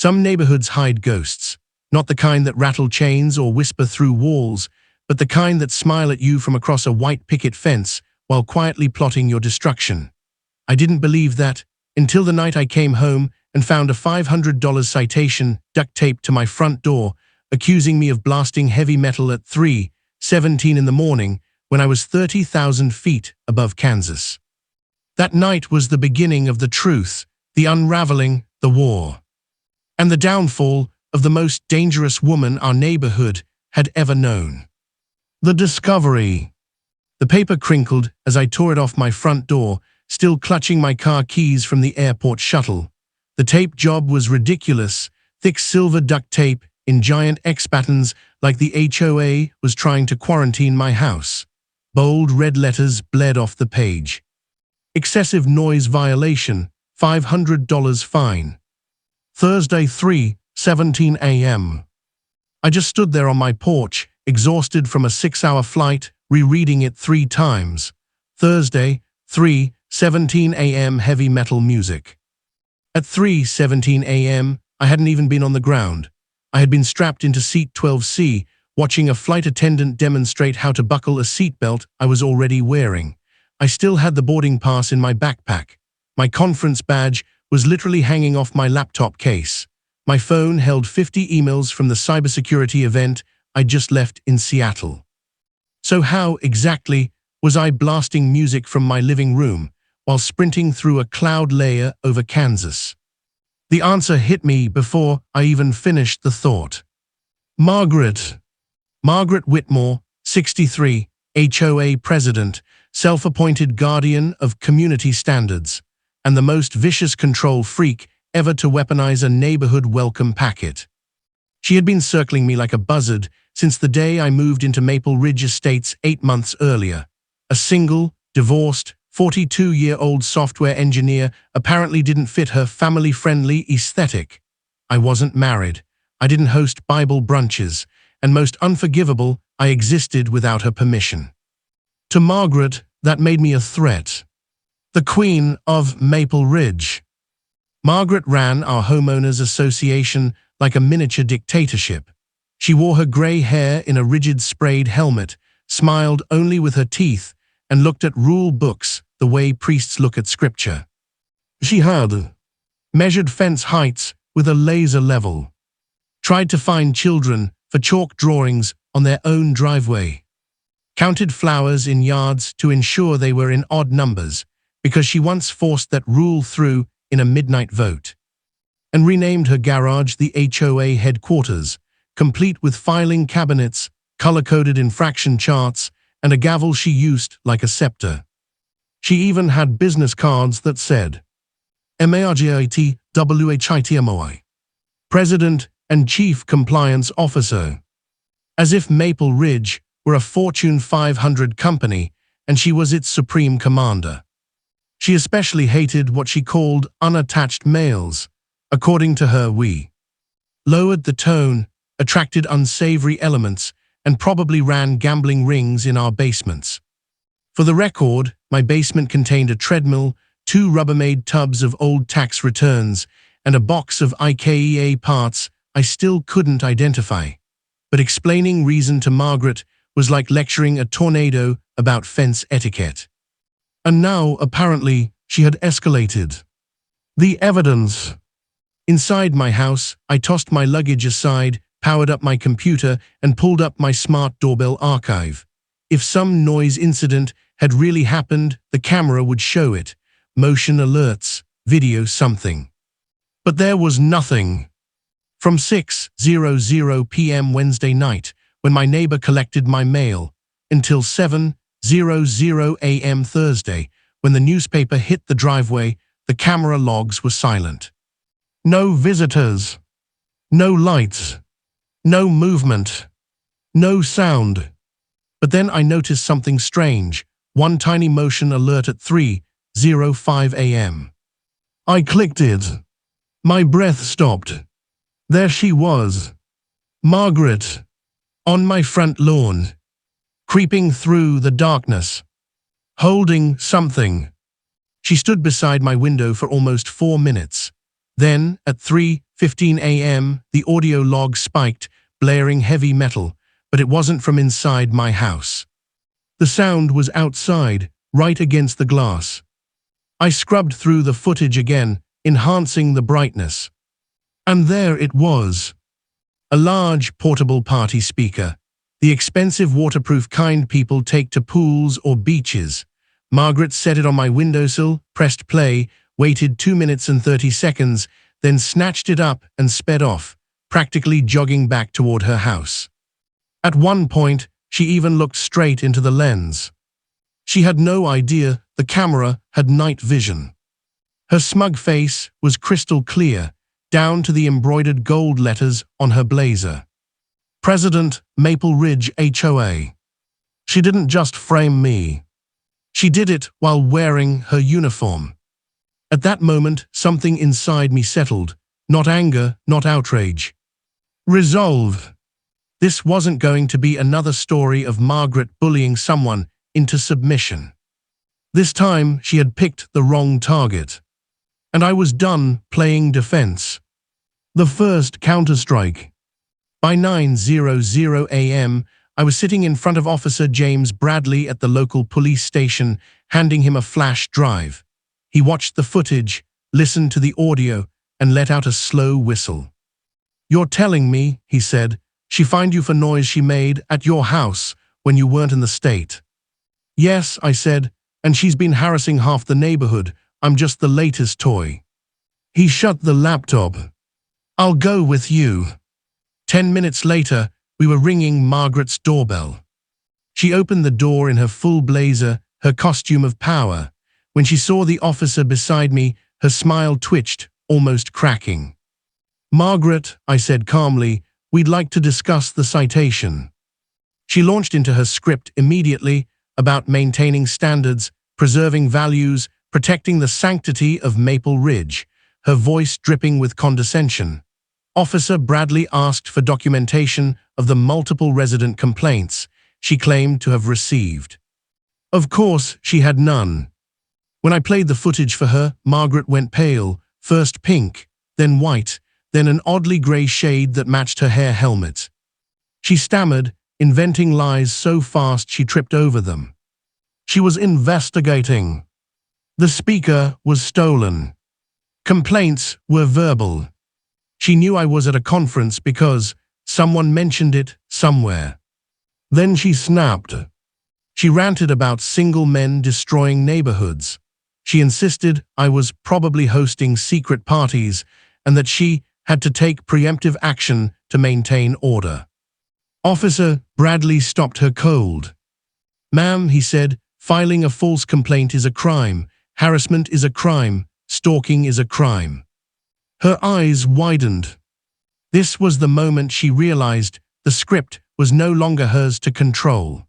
Some neighborhoods hide ghosts, not the kind that rattle chains or whisper through walls, but the kind that smile at you from across a white picket fence while quietly plotting your destruction. I didn't believe that until the night I came home and found a $500 citation duct taped to my front door, accusing me of blasting heavy metal at 3:17 in the morning when I was 30,000 feet above Kansas. That night was the beginning of the truth, the unraveling, the war, and the downfall of the most dangerous woman our neighborhood had ever known. The discovery. The paper crinkled as I tore it off my front door, still clutching my car keys from the airport shuttle. The tape job was ridiculous, thick silver duct tape in giant X patterns like the HOA was trying to quarantine my house. Bold red letters bled off the page. Excessive noise violation, $500 fine. Thursday, 3:17 a.m. I just stood there on my porch, exhausted from a 6-hour flight, rereading it 3 times. Thursday, 3:17 a.m. Heavy metal music. At 3:17 a.m., I hadn't even been on the ground. I had been strapped into seat 12C, watching a flight attendant demonstrate how to buckle a seatbelt I was already wearing. I still had the boarding pass in my backpack. My conference badge was literally hanging off my laptop case. My phone held 50 emails from the cybersecurity event I just left in Seattle. So how, exactly, was I blasting music from my living room while sprinting through a cloud layer over Kansas? The answer hit me before I even finished the thought. Margaret Whitmore, 63, HOA president, self-appointed guardian of community standards, and the most vicious control freak ever to weaponize a neighborhood welcome packet. She had been circling me like a buzzard since the day I moved into Maple Ridge Estates 8 months earlier. A single, divorced, 42-year-old software engineer apparently didn't fit her family-friendly aesthetic. I wasn't married. I didn't host Bible brunches. And most unforgivable, I existed without her permission. To Margaret, that made me a threat. The Queen of Maple Ridge. Margaret ran our homeowners association like a miniature dictatorship. She wore her gray hair in a rigid sprayed helmet, smiled only with her teeth, and looked at rule books the way priests look at scripture. She had measured fence heights with a laser level, tried to find children for chalk drawings on their own driveway, counted flowers in yards to ensure they were in odd numbers, because she once forced that rule through in a midnight vote, and renamed her garage the HOA headquarters, complete with filing cabinets, color-coded infraction charts, and a gavel she used like a scepter. She even had business cards that said, MARGIT-WHITMOI, President and Chief Compliance Officer, as if Maple Ridge were a Fortune 500 company and she was its supreme commander. She especially hated what she called unattached males. According to her, we lowered the tone, attracted unsavory elements, and probably ran gambling rings in our basements. For the record, my basement contained a treadmill, 2 Rubbermaid tubs of old tax returns, and a box of IKEA parts I still couldn't identify. But explaining reason to Margaret was like lecturing a tornado about fence etiquette. And now, apparently, she had escalated. The evidence. Inside my house, I tossed my luggage aside, powered up my computer, and pulled up my smart doorbell archive. If some noise incident had really happened, the camera would show it. Motion alerts, video something. But there was nothing. From 6:00 p.m. Wednesday night, when my neighbor collected my mail, until 7:00 a.m. Thursday, when the newspaper hit the driveway, the camera logs were silent. No visitors. No lights. No movement. No sound. But then I noticed something strange, one tiny motion alert at 3:05 a.m. I clicked it. My breath stopped. There she was, Margaret, on my front lawn, creeping through the darkness, holding something. She stood beside my window for almost 4 minutes, Then, at 3:15 a.m., the audio log spiked, blaring heavy metal, but it wasn't from inside my house. The sound was outside, right against the glass. I scrubbed through the footage again, enhancing the brightness. And there it was. A large, portable party speaker. The expensive waterproof kind people take to pools or beaches. Margaret set it on my windowsill, pressed play, waited 2 minutes and 30 seconds, then snatched it up and sped off, practically jogging back toward her house. At one point, she even looked straight into the lens. She had no idea the camera had night vision. Her smug face was crystal clear, down to the embroidered gold letters on her blazer. President, Maple Ridge HOA. She didn't just frame me. She did it while wearing her uniform. At that moment, something inside me settled. Not anger, not outrage. Resolve. This wasn't going to be another story of Margaret bullying someone into submission. This time, she had picked the wrong target. And I was done playing defense. The first counterstrike. By 9:00 a.m., I was sitting in front of Officer James Bradley at the local police station, handing him a flash drive. He watched the footage, listened to the audio, and let out a slow whistle. "You're telling me," he said, "she fined you for noise she made at your house when you weren't in the state?" "Yes," I said, "and she's been harassing half the neighborhood. I'm just the latest toy." He shut the laptop. "I'll go with you." 10 minutes later, we were ringing Margaret's doorbell. She opened the door in her full blazer, her costume of power. When she saw the officer beside me, her smile twitched, almost cracking. "Margaret," I said calmly, "we'd like to discuss the citation." She launched into her script immediately about maintaining standards, preserving values, protecting the sanctity of Maple Ridge, her voice dripping with condescension. Officer Bradley asked for documentation of the multiple resident complaints she claimed to have received. Of course, she had none. When I played the footage for her, Margaret went pale, first pink, then white, then an oddly grey shade that matched her hair helmet. She stammered, inventing lies so fast she tripped over them. She was investigating. The speaker was stolen. Complaints were verbal. She knew I was at a conference because someone mentioned it somewhere. Then she snapped. She ranted about single men destroying neighborhoods. She insisted I was probably hosting secret parties and that she had to take preemptive action to maintain order. Officer Bradley stopped her cold. "Ma'am," he said, "filing a false complaint is a crime. Harassment is a crime. Stalking is a crime." Her eyes widened. This was the moment she realized the script was no longer hers to control.